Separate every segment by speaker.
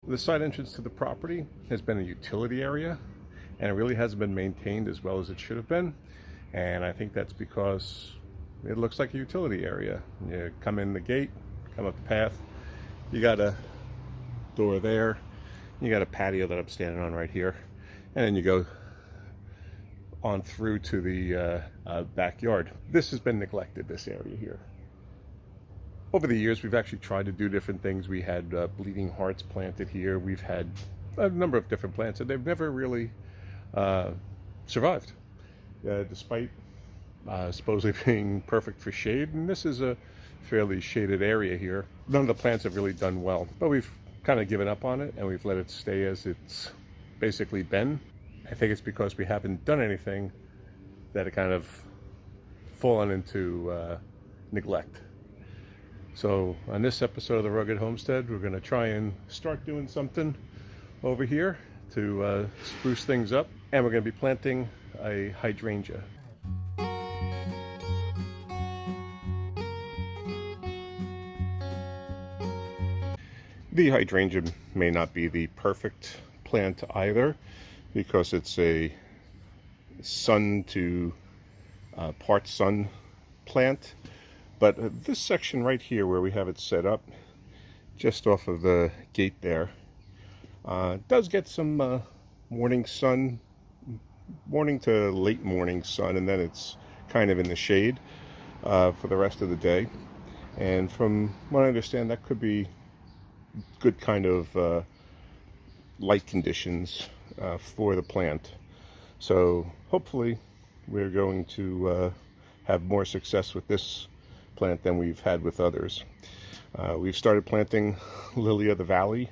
Speaker 1: The side entrance to the property has been a utility area, and it really hasn't been maintained as well as it should have been. And I think that's because it looks like a utility area. You come in the gate, come up the path, you got a door there, you got a patio that I'm standing on right here, and then you go on through to the backyard. This has been neglected, this area here. Over the years, we've actually tried to do different things. We had bleeding hearts planted here. We've had a number of different plants, and they've never really survived, despite supposedly being perfect for shade. And this is a fairly shaded area here. None of the plants have really done well, but we've kind of given up on it, and we've let it stay as it's basically been. I think it's because we haven't done anything that it kind of fallen into neglect. So on this episode of the Rugged Homestead, we're going to try and start doing something over here to spruce things up, and we're going to be planting a hydrangea. The hydrangea may not be the perfect plant either, because it's a sun to part sun plant. But this section right here where we have it set up, just off of the gate there, does get some morning sun, morning to late morning sun, and then it's kind of in the shade for the rest of the day. And from what I understand, that could be good kind of light conditions for the plant. So hopefully we're going to have more success with this plant than we've had with others. We've started planting lily of the valley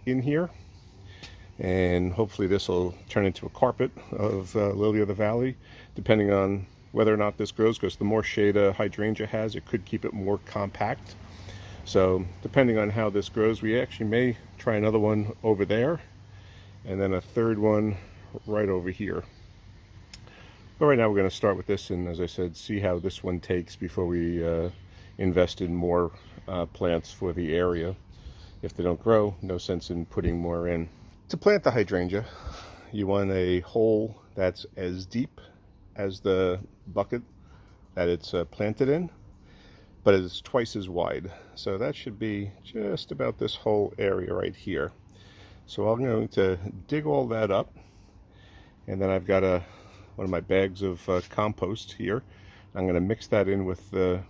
Speaker 1: in here, and hopefully this will turn into a carpet of lily of the valley, depending on whether or not this grows, because the more shade a hydrangea has, it could keep it more compact. So depending on how this grows, we actually may try another one over there, and then a third one right over here. But right now we're going to start with this, and as I said, see how this one takes before we invest in more plants for the area. If they don't grow, no sense in putting more in. To plant the hydrangea, you want a hole that's as deep as the bucket that it's planted in, but it's twice as wide. So that should be just about this whole area right here. So I'm going to dig all that up, and then I've got one of my bags of compost here. I'm going to mix that in with the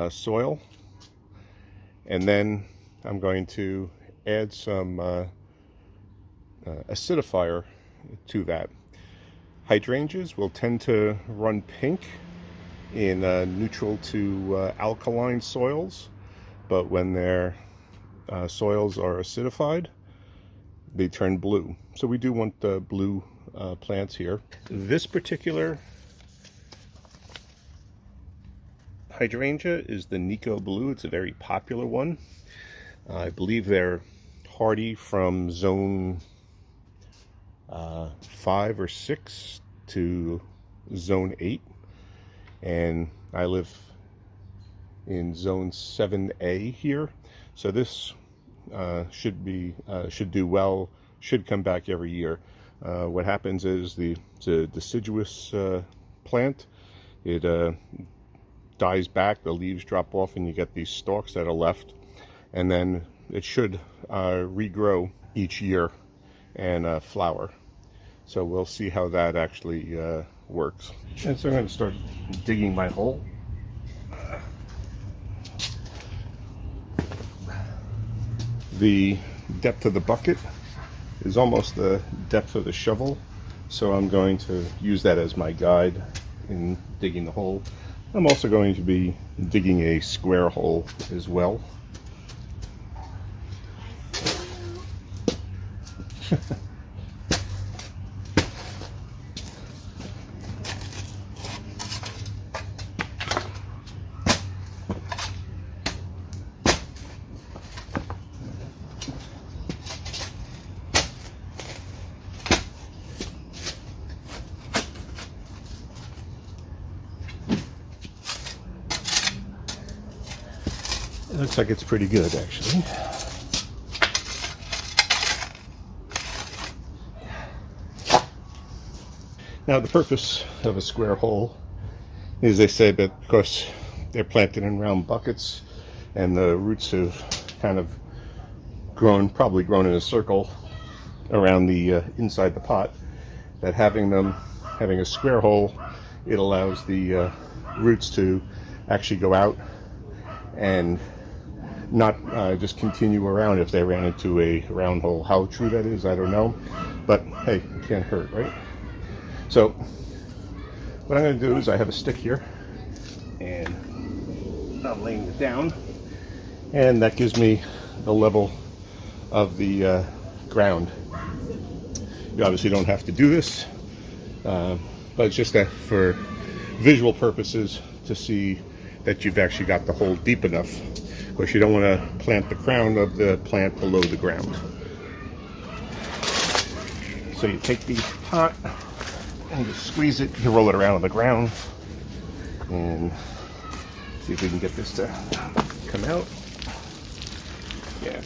Speaker 1: soil, and then I'm going to add some acidifier to that. Hydrangeas will tend to run pink in neutral to alkaline soils, but when their soils are acidified, they turn blue. So we do want the blue plants here. This particular hydrangea is the Nico Blue. It's a very popular one. I believe they're hardy from zone 5 or 6 to zone 8, and I live in zone 7A here. So this should do well, should come back every year. What happens is it's a deciduous plant. It dies back, the leaves drop off, and you get these stalks that are left, and then it should regrow each year and flower. So we'll see how that actually works. And so I'm going to start digging my hole. The depth of the bucket is almost the depth of the shovel, so I'm going to use that as my guide in digging the hole. I'm also going to be digging a square hole as well. It looks like it's pretty good, actually. Now the purpose of a square hole is, they say that because they're planted in round buckets and the roots have kind of probably grown in a circle around the inside the pot, that having a square hole, it allows the roots to actually go out and not just continue around if they ran into a round hole. How true that is, I don't know, but hey, it can't hurt, right? So what I'm going to do is, I have a stick here and I'm laying it down, and that gives me the level of the ground. You obviously don't have to do this, but it's just that for visual purposes, to see that you've actually got the hole deep enough, because you don't want to plant the crown of the plant below the ground. So you take the pot and just squeeze it, you roll it around on the ground, and see if we can get this to come out. Yeah.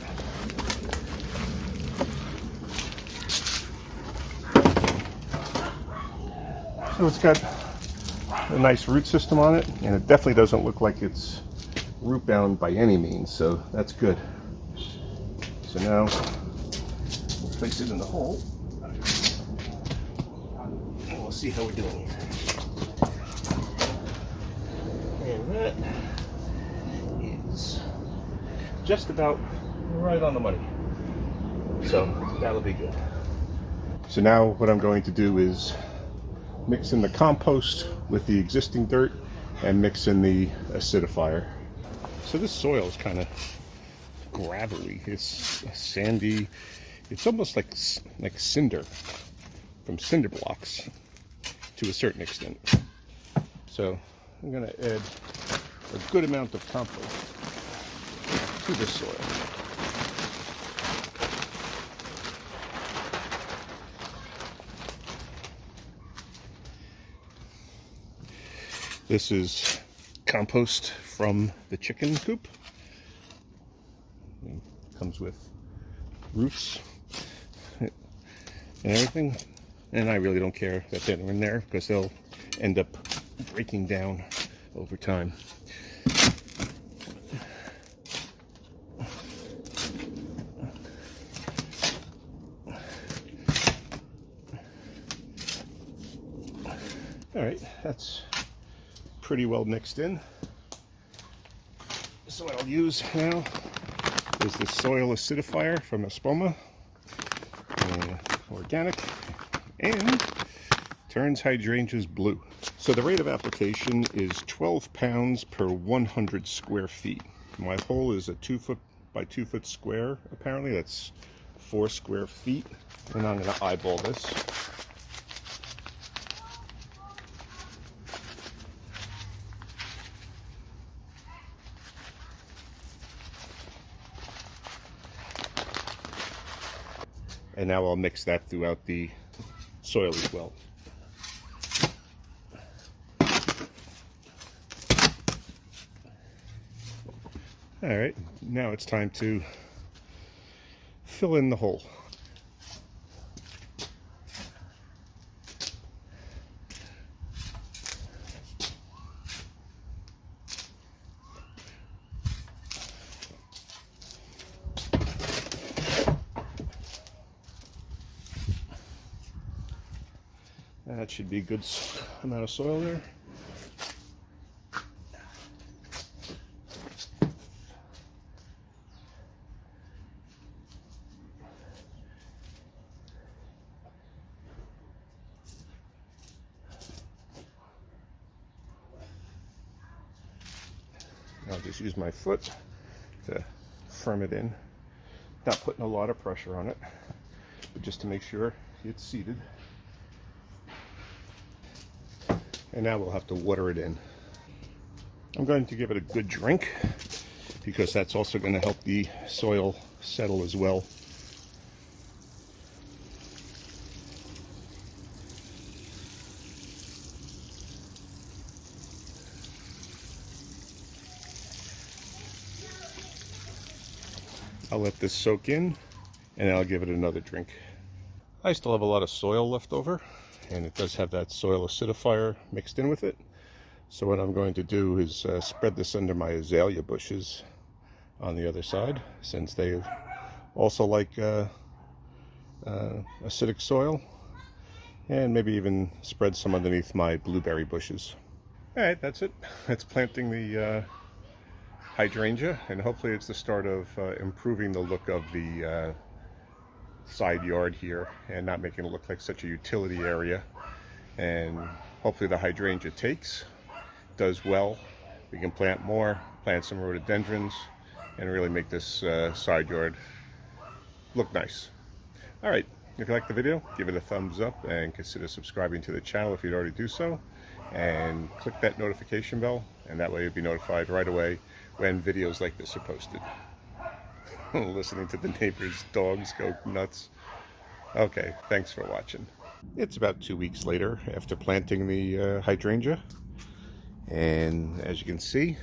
Speaker 1: So it's got a nice root system on it, and it definitely doesn't look like it's root bound by any means, so that's good. So now we'll place it in the hole, and we'll see how we're doing here. And that is just about right on the money, so that'll be good. So now what I'm going to do is mix in the compost with the existing dirt and mix in the acidifier. So this soil is kind of gravelly. It's sandy. It's almost like cinder, from cinder blocks to a certain extent. So I'm going to add a good amount of compost to this soil. This is compost from the chicken coop. It comes with roots and everything. And I really don't care that they're in there, because they'll end up breaking down over time. All right, that's pretty well mixed in. So what I'll use now is the soil acidifier from Espoma, organic, and turns hydrangeas blue. So the rate of application is 12 pounds per 100 square feet. My hole is a 2 foot by 2 foot square. Apparently that's 4 square feet, and I'm going to eyeball this. And now I'll mix that throughout the soil as well. All right, now it's time to fill in the hole. That should be a good amount of soil there. I'll just use my foot to firm it in, not putting a lot of pressure on it, but just to make sure it's seated. And now we'll have to water it in. I'm going to give it a good drink, because that's also going to help the soil settle as well. I'll let this soak in, and I'll give it another drink. I still have a lot of soil left over, and it does have that soil acidifier mixed in with it. So what I'm going to do is spread this under my azalea bushes on the other side, since they also like acidic soil, and maybe even spread some underneath my blueberry bushes. Alright, that's it. That's planting the hydrangea, and hopefully it's the start of improving the look of the side yard here and not making it look like such a utility area. And hopefully the hydrangea does well. We can plant more, plant some rhododendrons, and really make this side yard look nice. Alright, if you like the video, give it a thumbs up and consider subscribing to the channel if you'd already do so. And click that notification bell, and that way you'll be notified right away when videos like this are posted. Listening to the neighbors' dogs go nuts. Okay, thanks for watching. It's about 2 weeks later after planting the hydrangea, and as you can see,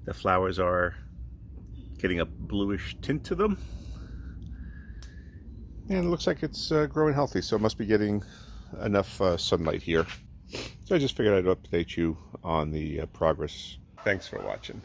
Speaker 1: the flowers are getting a bluish tint to them, and it looks like it's growing healthy, so it must be getting enough sunlight here. So I just figured I'd update you on the progress. Thanks for watching.